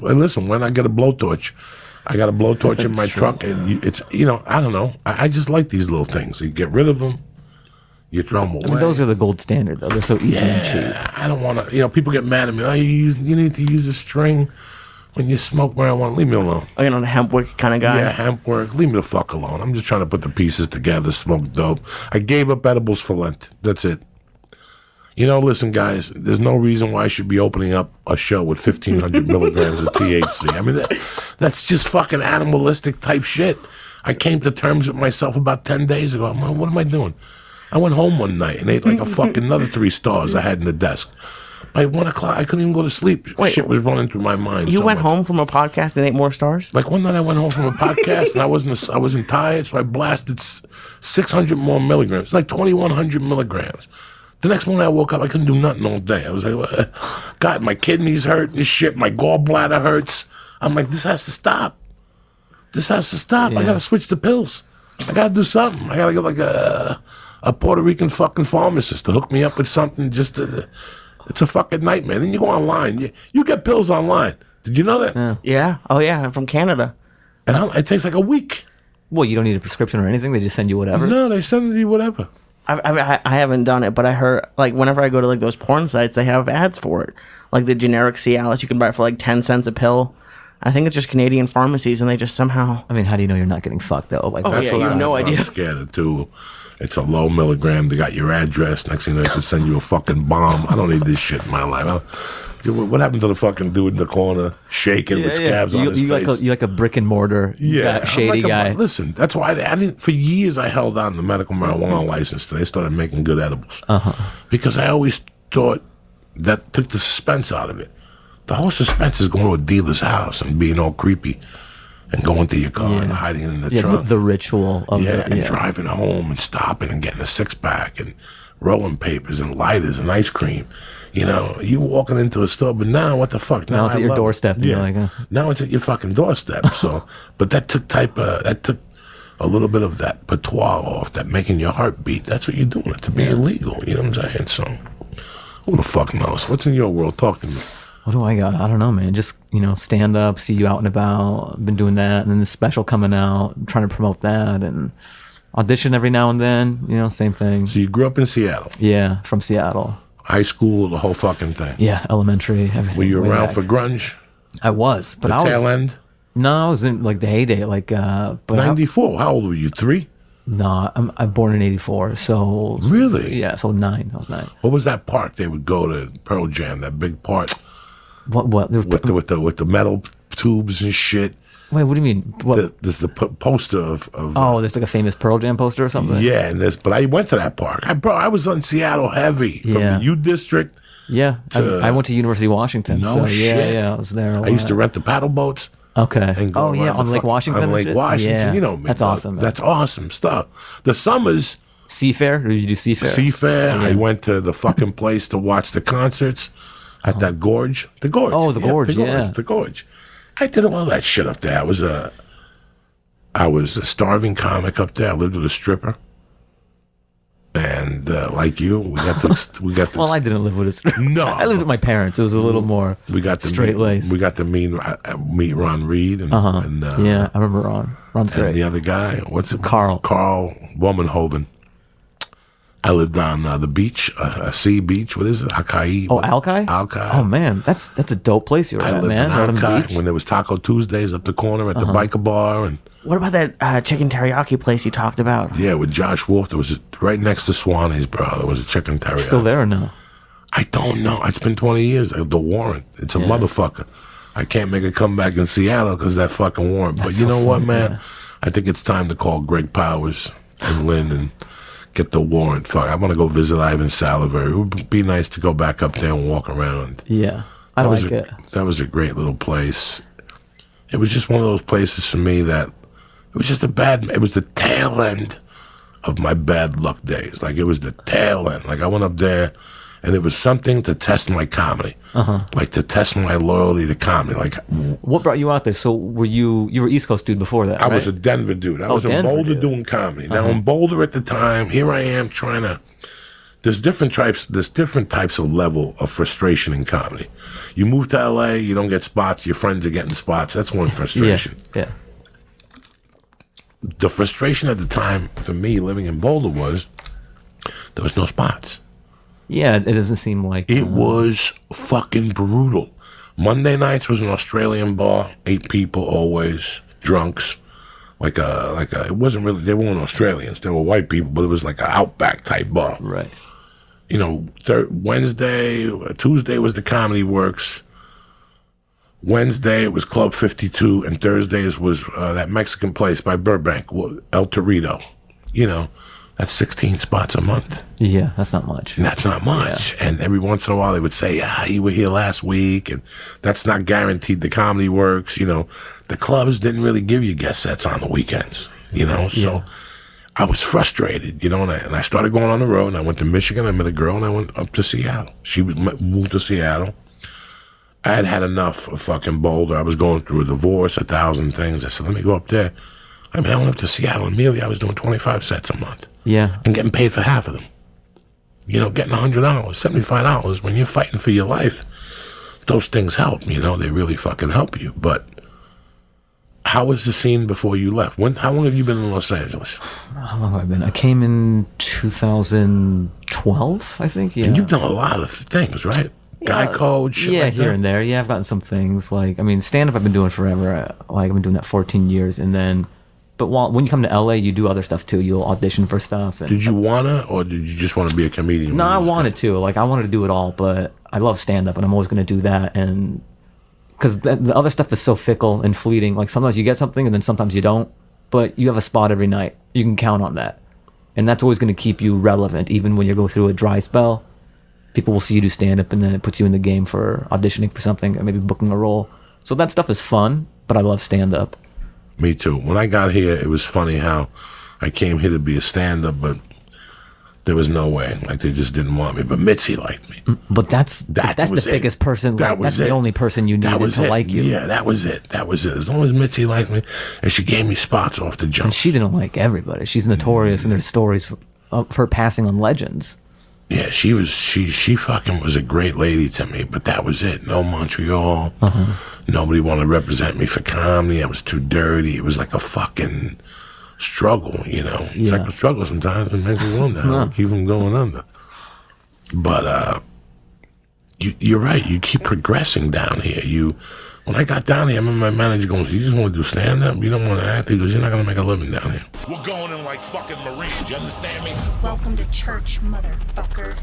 listen, when I get a blowtorch, I got a blowtorch in my truck, and it's I don't know. I just like these little things. You get rid of them, you throw them away. I mean, those are the gold standard, though. They're so easy and cheap. I don't want to. People get mad at me. Oh, you need to use a string when you smoke marijuana. Leave me alone. Oh, you're not a hemp wick kind of guy? Yeah, hemp work. Leave me the fuck alone. I'm just trying to put the pieces together, smoke dope. I gave up edibles for Lent. That's it. Listen, guys, there's no reason why I should be opening up a show with 1,500 milligrams of THC. I mean, that's just fucking animalistic type shit. I came to terms with myself about 10 days ago. What am I doing? I went home one night and ate like a fucking another 3 stars I had in the desk. By 1 o'clock, I couldn't even go to sleep. Wait, shit was running through my mind. You went home from a podcast and ate more stars? Like one night I went home from a podcast and I wasn't tired, so I blasted 600 more milligrams, like 2,100 milligrams. The next morning I woke up, I couldn't do nothing all day. I was like, God, my kidneys hurt and shit. My gallbladder hurts. I'm like, this has to stop. This has to stop. Yeah. I got to switch the pills. I got to do something. I got to get like a Puerto Rican fucking pharmacist to hook me up with something just to... It's a fucking nightmare. Then you go online. You get pills online. Did you know that? Yeah. Oh, yeah. I'm from Canada. And it takes like a week. Well, you don't need a prescription or anything. They just send you whatever. No, they send you whatever. I haven't done it, but I heard, like, whenever I go to, like, those porn sites, they have ads for it. Like, the generic Cialis, you can buy it for, like, 10 cents a pill. I think it's just Canadian pharmacies, and they just somehow... I mean, how do you know you're not getting fucked, though? Like, Oh, yeah, you have no idea. I'm scared of, too. It's a low milligram. They got your address. Next thing you know, they could send you a fucking bomb. I don't need this shit in my life. What happened to the fucking dude in the corner shaking with scabs on his face? You like a brick and mortar shady guy. Listen, that's why I didn't. For years, I held on the medical marijuana license till they started making good edibles. Because I always thought that took the suspense out of it. The whole suspense is going to a dealer's house and being all creepy and going to your car and hiding it in the trunk. The ritual of it. And driving home and stopping and getting a 6-pack and rolling papers and lighters and ice cream. You walking into a store, but now what the fuck? Now it's at your doorstep. Yeah, like, now it's at your fucking doorstep. So, but that took a little bit of that patois off, that making your heart beat. That's what you're doing it to be illegal. You know what I'm saying? So, who the fuck knows? What's in your world? Talk to me. What do I got? I don't know, man. Just, stand up, see you out and about. I've been doing that. And then the special coming out, I'm trying to promote that and audition every now and then, same thing. So you grew up in Seattle? Yeah, from Seattle. High school, the whole fucking thing? Yeah, elementary, everything. Were you around for grunge? I was. But the tail end? No, I was in like the heyday. Like, but 94. How old were you? 3? No, I'm born in 84, so... Really? Yeah, so 9. I was 9. What was that park they would go to, Pearl Jam, that big park? What? With the metal tubes and shit. Wait, what do you mean? What? There's the poster of there's like a famous Pearl Jam poster or something? Yeah, but I went to that park. I was on Seattle heavy. From the U District. Yeah, I went to University of Washington. No so shit. Yeah, I was there. I used to rent the paddle boats. Okay. On Lake Washington? On Lake Washington, yeah. You know me. That's awesome. Man. That's awesome stuff. The summers... Seafair? Or did you do Seafair? Seafair. Yeah. I went to the fucking place to watch the concerts at that gorge. The gorge. Oh, the gorge, yeah. The gorge. I did all that shit up there. I was a starving comic up there. I lived with a stripper. And like you, we got to. Well, I didn't live with a stripper. No, I lived with my parents. It was a little more. We got to straight laced. We got to meet Ron Reed and yeah, I remember Ron. Ron's great. And the other guy, what's it? Carl Womanhoven. I lived on the beach, a sea beach. What is it? Alki. Oh, Alki. Oh man, that's a dope place you were at, man. I lived in Alki when there was Taco Tuesdays up the corner at the biker bar and. What about that chicken teriyaki place you talked about? Yeah, with Josh Wolf. There was right next to Swanee's, bro. There was a chicken teriyaki. Still there or no? I don't know. It's been 20 years. The warrant. It's a motherfucker. I can't make a comeback in Seattle because that fucking warrant. But you know what, man? Yeah. I think it's time to call Greg Powers and Lynn and get the warrant. Fuck, I want to go visit Ivan Salivary. It would be nice to go back up there and walk around. Yeah, I like it. That was a great little place. It was just one of those places for me that it was just it was the tail end of my bad luck days. Like, it was the tail end. Like, I went up there, and it was something to test my comedy. Like, to test my loyalty to comedy. Like, what brought you out there? So, you were East Coast dude before that, I was a Denver dude. I was in Boulder doing comedy. Now, in Boulder at the time, here I am trying to there's different types of level of frustration in comedy. You move to LA, you don't get spots, your friends are getting spots. That's one frustration. Yeah. The frustration at the time for me living in Boulder was there was no spots. Yeah, it doesn't seem like It was fucking brutal. Monday nights was an Australian bar, 8 people always, drunks. It wasn't really, they weren't Australians, they were white people, but it was like an Outback type bar. right. You know, Tuesday was the Comedy Works. Wednesday it was Club 52, and Thursdays was that Mexican place by Burbank, El Torito. You know, that's 16 spots a month. Yeah, that's not much. And that's not much. And every once in a while they would say, you were here last week, and that's not guaranteed the Comedy Works. You know, the clubs didn't really give you guest sets on the weekends, you know, so I was frustrated, you know, and I started going on the road, and I went to Michigan, I met a girl, and I went up to Seattle. She moved to Seattle. I had had enough of fucking Boulder. I was going through a divorce, 1,000 things. I said, let me go up there. I went up to Seattle. Immediately, I was doing 25 sets a month. Yeah. And getting paid for half of them. You know, getting $100, $75. When you're fighting for your life, those things help, you know. They really fucking help you. But how was the scene before you left? How long have you been in Los Angeles? How long have I been? I came in 2012, I think. Yeah. And you've done a lot of things, right? Guy code, shit like here that? and there. Yeah, I've gotten some things. Stand-up I've been doing forever. I've been doing that 14 years. And then, but when you come to LA, you do other stuff too. You'll audition for stuff. And, Did you wanna, or did you just want to be a comedian? No, I wanted to. I wanted to do it all, but I love stand-up, and I'm always going to do that. And because the other stuff is so fickle and fleeting. Like sometimes you get something, and then sometimes you don't. But you have a spot every night. You can count on that, and that's always going to keep you relevant, even when you go through a dry spell. People will see you do stand-up, and then it puts you in the game for auditioning for something, or maybe booking a role. So that stuff is fun, but I love stand-up. Me too. When I got here, it was funny how I came here to be a stand-up, but there was no way. Like, they just didn't want me. But Mitzi liked me. But that's the biggest person. That's the only person you needed to like you. Yeah, that was it. As long as Mitzi liked me, and she gave me spots off the jump. And she didn't like everybody. She's notorious, and there's stories of her passing on legends. Yeah, she fucking was a great lady to me, but that was it. No Montreal. Nobody wanted to represent me for comedy. I was too dirty. It was like a fucking struggle, you know. It's like a struggle sometimes. It makes me wonder. Keep them going under. But you're right. You keep progressing down here. When I got down here, I remember my manager going, "You just want to do stand-up? You don't want to act?" He goes, "You're not going to make a living down here." We're going in like fucking Marines. You understand me? Welcome to church, motherfucker.